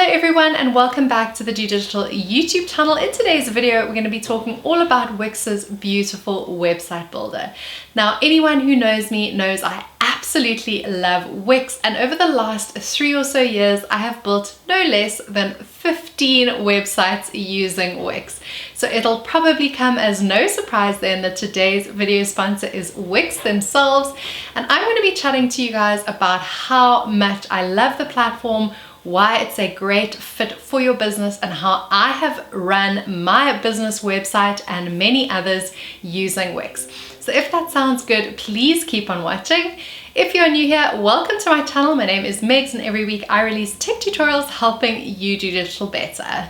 Hello everyone and welcome back to the Do Digital YouTube channel. In today's video we're going to be talking all about Wix's beautiful website builder. Now anyone who knows me knows I absolutely love Wix, and over the last 3 or so years I have built no less than 15 websites using Wix. So it'll probably come as no surprise then that today's video sponsor is Wix themselves, and I'm going to be chatting to you guys about how much I love the platform, why it's a great fit for your business, and how I have run my business website and many others using Wix. So if that sounds good, please keep on watching. If you're new here, welcome to my channel. My name is Megs and every week I release tech tutorials helping you do digital better.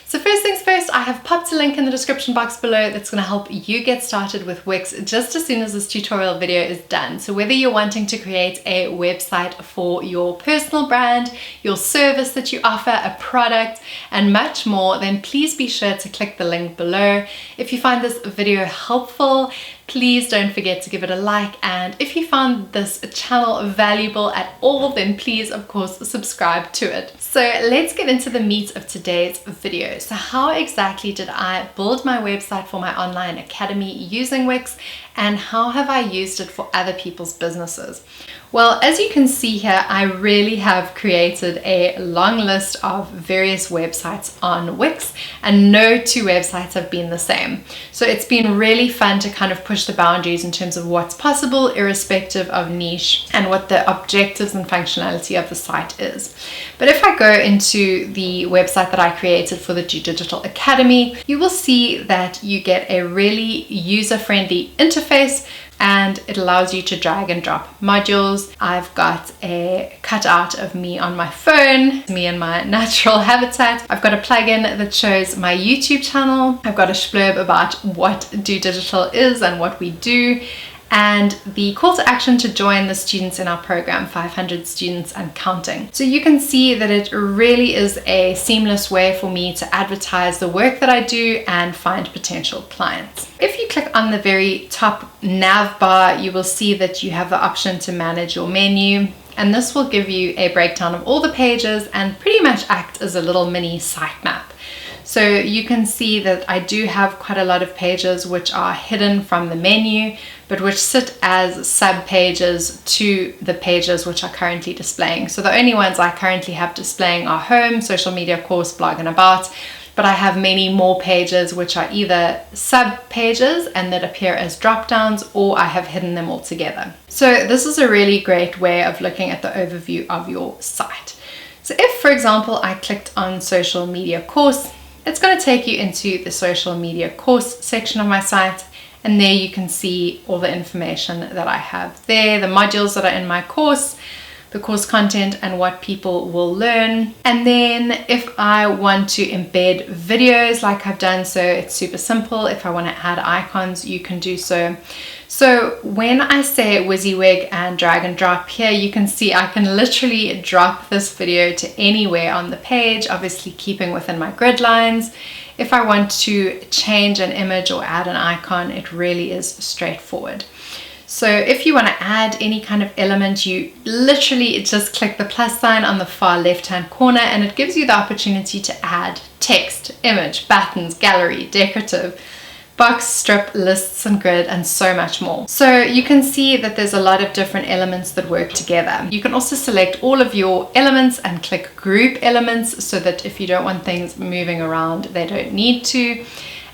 So first things first, I have popped a link in the description box below that's going to help you get started with Wix just as soon as this tutorial video is done. So whether you're wanting to create a website for your personal brand, your service that you offer, a product, and much more, then please be sure to click the link below. If you find this video helpful, please don't forget to give it a like, and if you found this channel valuable at all, then please of course subscribe to it. So let's get into the meat of today's video. So how exactly did I build my website for my online academy using Wix, and how have I used it for other people's businesses? Well, as you can see here, I really have created a long list of various websites on Wix, and no two websites have been the same. So it's been really fun to kind of push the boundaries in terms of what's possible, irrespective of niche and what the objectives and functionality of the site is. But if I go into the website that I created for the Do Digital Academy, you will see that you get a really user-friendly interface, and it allows you to drag and drop modules. I've got a cutout of me on my phone, me in my natural habitat. I've got a plugin that shows my YouTube channel. I've got a splurb about what Do Digital is and what we do, and the call to action to join the students in our program, 500 students and counting. So you can see that it really is a seamless way for me to advertise the work that I do and find potential clients. If you click on the very top nav bar, you will see that you have the option to manage your menu, and this will give you a breakdown of all the pages and pretty much act as a little mini sitemap. So you can see that I do have quite a lot of pages which are hidden from the menu, but which sit as sub pages to the pages which are currently displaying. So the only ones I currently have displaying are home, social media, course, blog, and about. But I have many more pages which are either sub pages and that appear as drop downs, or I have hidden them all together. So this is a really great way of looking at the overview of your site. So if, for example, I clicked on social media course, it's going to take you into the social media course section of my site, and there you can see all the information that I have there, the modules that are in my course, the course content, and what people will learn. And then if I want to embed videos like I've done, so it's super simple. If I want to add icons, you can do so. So when I say WYSIWYG and drag and drop here, you can see I can literally drop this video to anywhere on the page, obviously keeping within my grid lines. If I want to change an image or add an icon, it really is straightforward. So if you want to add any kind of element, you literally just click the plus sign on the far left hand corner, and it gives you the opportunity to add text, image, buttons, gallery, decorative, box, strip, lists, and grid, and so much more. So you can see that there's a lot of different elements that work together. You can also select all of your elements and click group elements, so that if you don't want things moving around, they don't need to,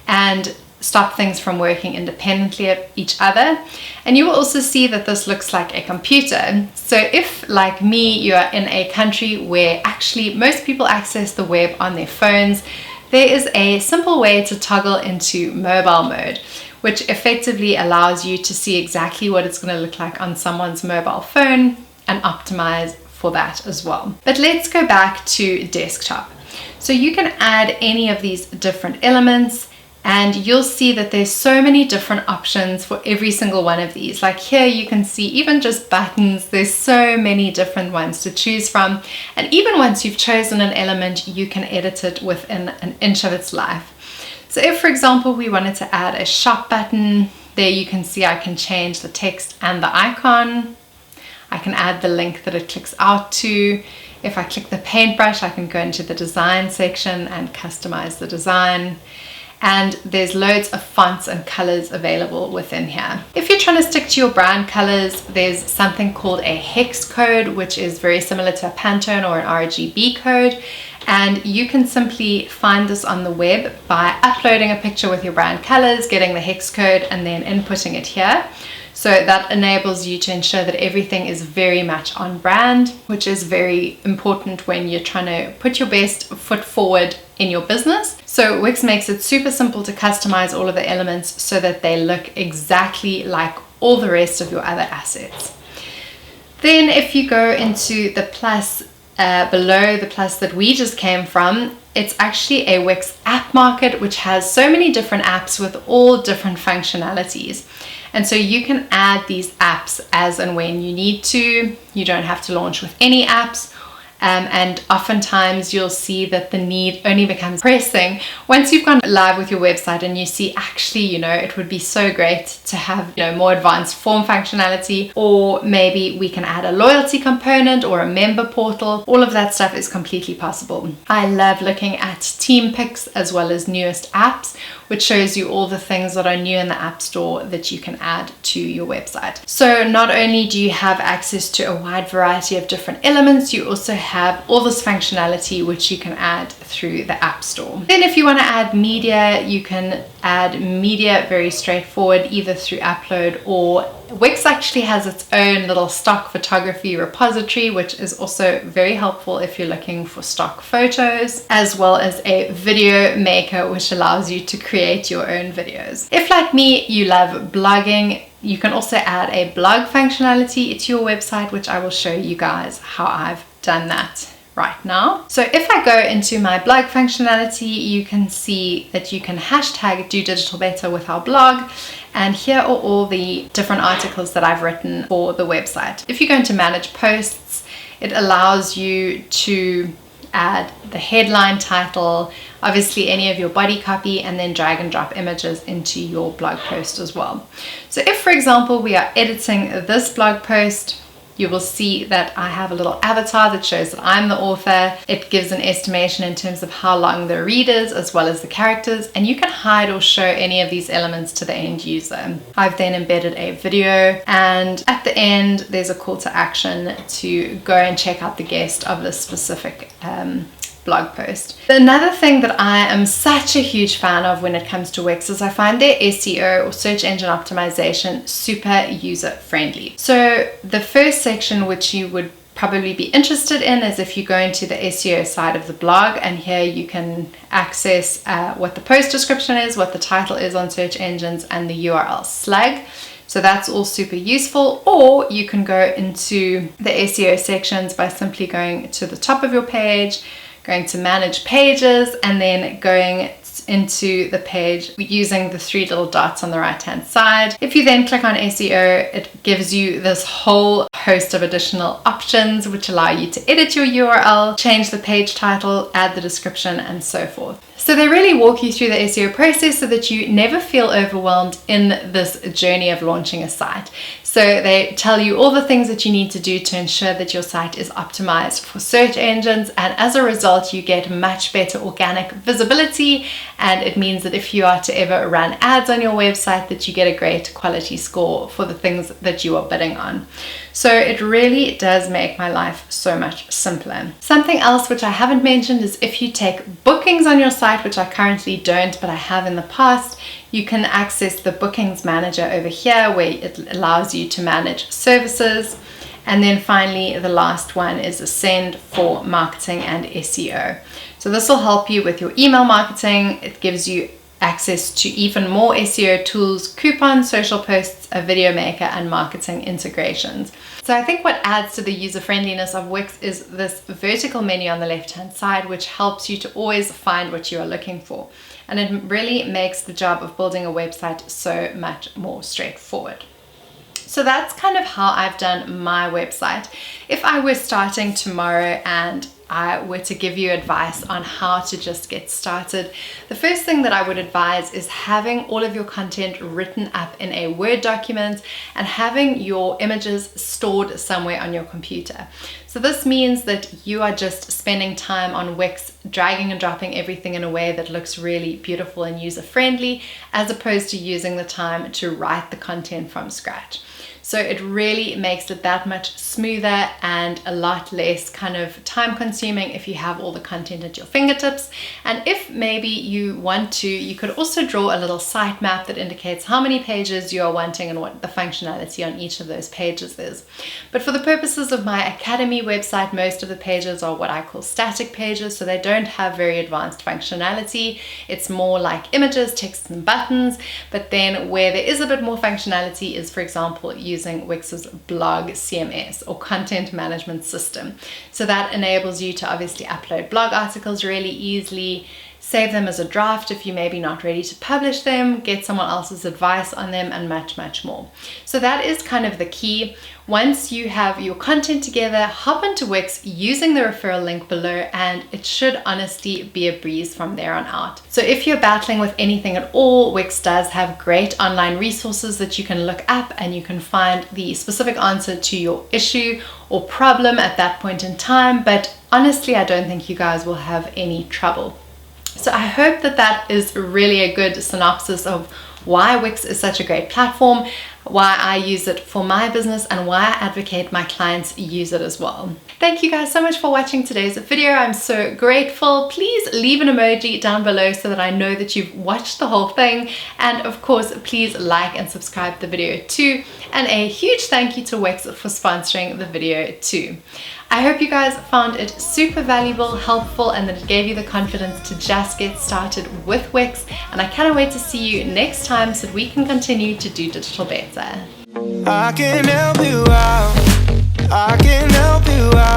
and stop things from working independently of each other. And you will also see that this looks like a computer. So if, like me, you are in a country where actually most people access the web on their phones, there is a simple way to toggle into mobile mode, which effectively allows you to see exactly what it's going to look like on someone's mobile phone and optimize for that as well. But let's go back to desktop. So you can add any of these different elements, and you'll see that there's so many different options for every single one of these. Like here you can see even just buttons, there's so many different ones to choose from, and even once you've chosen an element, you can edit it within an inch of its life. So if, for example, we wanted to add a shop button, there you can see I can change the text and the icon. I can add the link that it clicks out to. If I click the paintbrush, I can go into the design section and customize the design. And there's loads of fonts and colors available within here. If you're trying to stick to your brand colors, there's something called a hex code, which is very similar to a Pantone or an RGB code. And you can simply find this on the web by uploading a picture with your brand colors, getting the hex code, and then inputting it here. So that enables you to ensure that everything is very much on brand, which is very important when you're trying to put your best foot forward in your business. So Wix makes it super simple to customize all of the elements so that they look exactly like all the rest of your other assets. Then if you go into the plus below the plus that we just came from, it's actually a Wix app market, which has so many different apps with all different functionalities. And so you can add these apps as and when you need to. You don't have to launch with any apps. And oftentimes you'll see that the need only becomes pressing once you've gone live with your website and you see actually, it would be so great to have, more advanced form functionality, or maybe we can add a loyalty component or a member portal. All of that stuff is completely possible. I love looking at team picks as well as newest apps, which shows you all the things that are new in the App Store that you can add to your website. So not only do you have access to a wide variety of different elements, you also have all this functionality which you can add through the App Store. Then if you want to add media, you can add media very straightforward, either through Upload, or Wix actually has its own little stock photography repository, which is also very helpful if you're looking for stock photos, as well as a video maker, which allows you to create your own videos. If, like me, you love blogging, you can also add a blog functionality to your website, which I will show you guys how I've done that right now. So if I go into my blog functionality, you can see that you can hashtag do digital better with our blog, and here are all the different articles that I've written for the website. If you go into manage posts, it allows you to add the headline title, obviously any of your body copy, and then drag and drop images into your blog post as well. So if, for example, we are editing this blog post, you will see that I have a little avatar that shows that I'm the author. It gives an estimation in terms of how long the read is, as well as the characters, and you can hide or show any of these elements to the end user. I've then embedded a video, and at the end there's a call to action to go and check out the guest of this specific blog post. Another thing that I am such a huge fan of when it comes to Wix is I find their SEO, or search engine optimization, super user friendly. So the first section which you would probably be interested in is if you go into the SEO side of the blog, and here you can access what the post description is, what the title is on search engines, and the URL slug. So that's all super useful. Or you can go into the SEO sections by simply going to the top of your page, going to manage pages, and then going into the page using the three little dots on the right hand side. If you then click on SEO, it gives you this whole host of additional options which allow you to edit your URL, change the page title, add the description, and so forth. So they really walk you through the SEO process so that you never feel overwhelmed in this journey of launching a site. So they tell you all the things that you need to do to ensure that your site is optimized for search engines, and as a result you get much better organic visibility, and it means that if you are to ever run ads on your website, that you get a great quality score for the things that you are bidding on. So it really does make my life so much simpler. Something else which I haven't mentioned is if you take bookings on your site, which I currently don't, but I have in the past, you can access the bookings manager over here, where it allows you to manage services. And then finally, the last one is Ascend for marketing and SEO. So this will help you with your email marketing. It gives you access to even more SEO tools, coupons, social posts, a video maker, and marketing integrations. So I think what adds to the user friendliness of Wix is this vertical menu on the left hand side, which helps you to always find what you are looking for. And it really makes the job of building a website so much more straightforward. So that's kind of how I've done my website. If I were starting tomorrow and I were to give you advice on how to just get started, the first thing that I would advise is having all of your content written up in a Word document and having your images stored somewhere on your computer. So this means that you are just spending time on Wix dragging and dropping everything in a way that looks really beautiful and user-friendly, as opposed to using the time to write the content from scratch. So it really makes it that much smoother and a lot less kind of time consuming if you have all the content at your fingertips. And if maybe you want to, you could also draw a little sitemap that indicates how many pages you are wanting and what the functionality on each of those pages is. But for the purposes of my Academy website, most of the pages are what I call static pages, so they don't have very advanced functionality. It's more like images, text, and buttons. But then where there is a bit more functionality is, for example, using Wix's blog CMS or content management system. So that enables you to obviously upload blog articles really easily, save them as a draft if you're maybe not ready to publish them, get someone else's advice on them, and much, much more. So that is kind of the key. Once you have your content together, hop into Wix using the referral link below, and it should honestly be a breeze from there on out. So if you're battling with anything at all, Wix does have great online resources that you can look up and you can find the specific answer to your issue or problem at that point in time. But honestly, I don't think you guys will have any trouble. So I hope that that is really a good synopsis of why Wix is such a great platform, why I use it for my business, and why I advocate my clients use it as well. Thank you guys so much for watching today's video. I'm so grateful. Please leave an emoji down below so that I know that you've watched the whole thing. And of course, please like and subscribe the video too. And a huge thank you to Wix for sponsoring the video too. I hope you guys found it super valuable, helpful, and that it gave you the confidence to just get started with Wix. And I cannot wait to see you next time so that we can continue to do digital better. I can help you out. I can help you out.